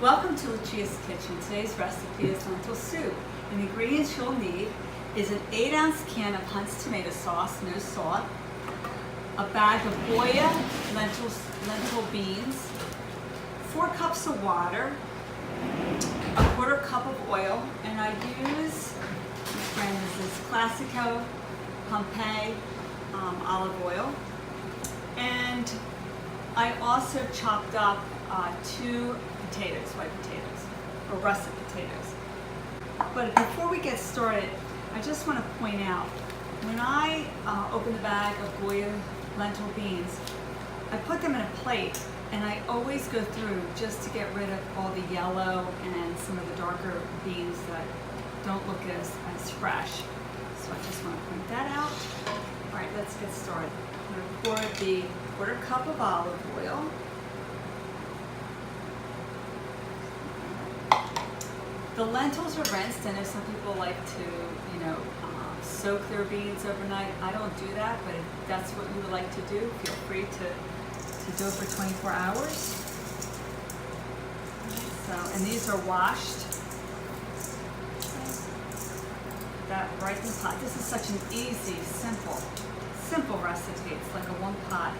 Welcome to Lucia's Kitchen. Today's recipe is lentil soup. And the ingredients you'll need is an 8-ounce can of Hunt's tomato sauce, no salt, a bag of Goya lentil beans, 4 cups of water, a 1/4 cup of oil, and I use, this is Classico Pompeii olive oil. And I also chopped up 2 potatoes, white potatoes, or russet potatoes. But before we get started, I just want to point out, when I open the bag of Goya lentil beans, I put them in a plate, and I always go through just to get rid of all the yellow and some of the darker beans that don't look as fresh. So I just want to point that out. All right, let's get started. I'm going to pour the 1/4 cup of olive oil. The lentils are rinsed. I know some people like to, soak their beans overnight. I don't do that, but if that's what you would like to do, feel free to do it for 24 hours. So, and these are washed. That right in the pot. This is such an easy, simple recipe. It's like a one pot,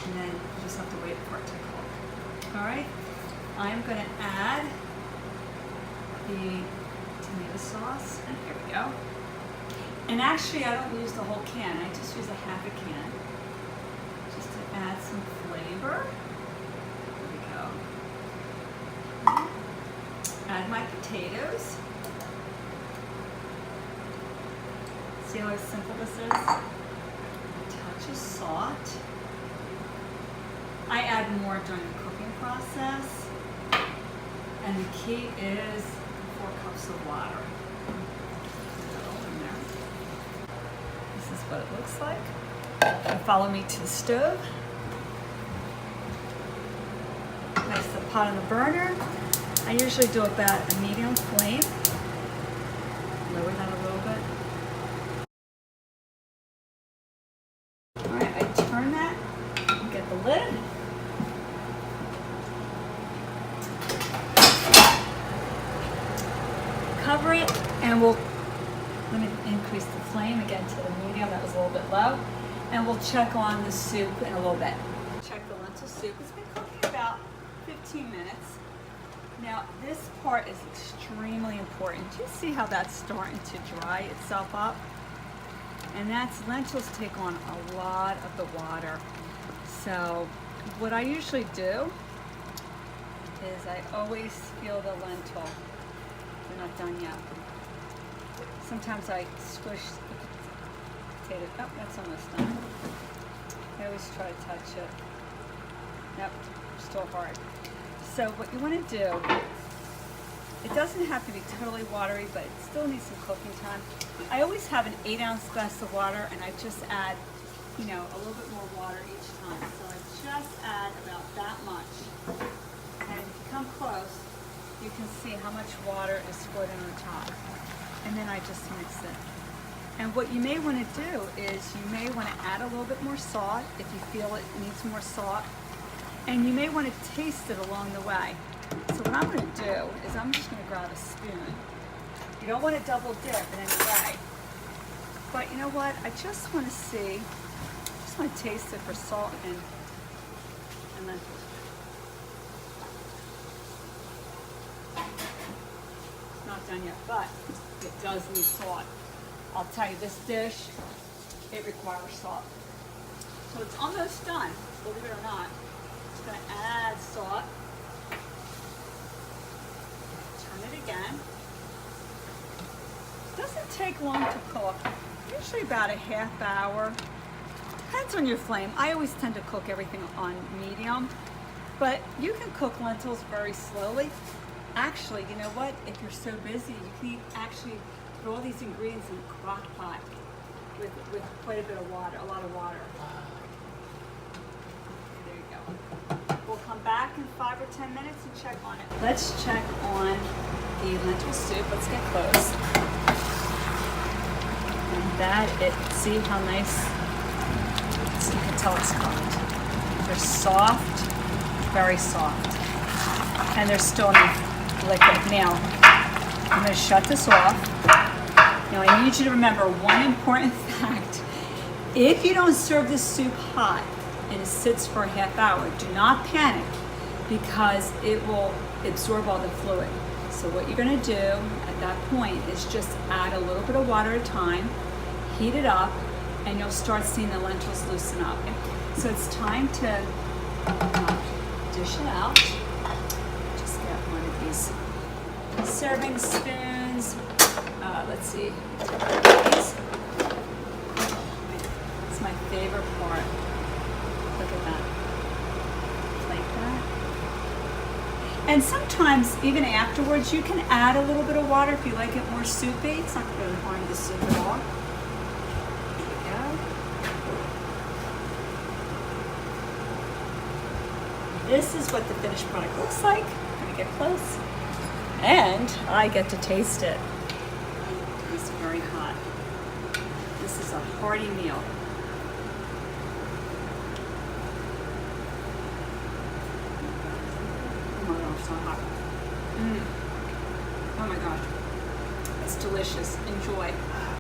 and then you just have to wait for it to cook. All right, I'm going to add the tomato sauce, and here we go. And actually, I don't use the whole can. I just use a half a can, just to add some flavor. There we go. Add my potatoes. See how simple this is? A touch of salt. I add more during the cooking process. And the key is 4 cups of water. In there. This is what it looks like. And follow me to the stove. Place the pot on the burner. I usually do about a medium flame. Lower that a little bit. Alright, I turn that and get the lid. Cover it, and let me increase the flame again to the medium. That was a little bit low. And we'll check on the soup in a little bit. Check the lentil soup. It's been cooking about 15 minutes. Now, this part is extremely important. Do you see how that's starting to dry itself up? And lentils take on a lot of the water. So what I usually do is I always feel the lentil. They're not done yet. Sometimes I squish the potato. Oh, that's almost done. I always try to touch it. Nope, still hard. So what you want to do, it doesn't have to be totally watery, but it still needs some cooking time. I always have an 8-ounce glass of water, and I just add, a little bit more water each time. So I just add about that much. And if you come close, you can see how much water is floating on top. And then I just mix it. And what you may want to do is you may want to add a little bit more salt if you feel it needs more salt. And you may want to taste it along the way. So what I'm going to do is I'm just going to grab a spoon. You don't want to double dip in any way. But you know what? I just want to see, just want to taste it for salt and lentils. Not done yet, but it does need salt. I'll tell you, this dish, it requires salt. So it's almost done, believe it or not. Just going to add salt. Turn it again. It doesn't take long to cook. Usually about a half hour. Depends on your flame. I always tend to cook everything on medium, but you can cook lentils very slowly. Actually, you know what? If you're so busy, you can actually put all these ingredients in a crock pot with quite a bit of water, a lot of water. There you go. We'll come back in 5 or 10 minutes and check on it. Let's check on the lentil soup. Let's get close. And see how nice, so you can tell it's cooked. They're soft, very soft. and there's still enough liquid. Now, I'm going to shut this off. Now, I need you to remember one important fact. If you don't serve this soup hot and it sits for a half hour, do not panic because it will absorb all the fluid. So what you're going to do at that point is just add a little bit of water at a time, heat it up, and you'll start seeing the lentils loosen up. So it's time to dish it out. Just get one of these serving spoons. Let's see. These. It's my favorite part. Look at that. Like that. And sometimes, even afterwards, you can add a little bit of water if you like it more soupy. It's not going to harm the soup at all. There we go. This is what the finished product looks like. Let me get close. And I get to taste it. It's very hot. This is a hearty meal. Oh my gosh, so hot. Oh my gosh. It's delicious. Enjoy.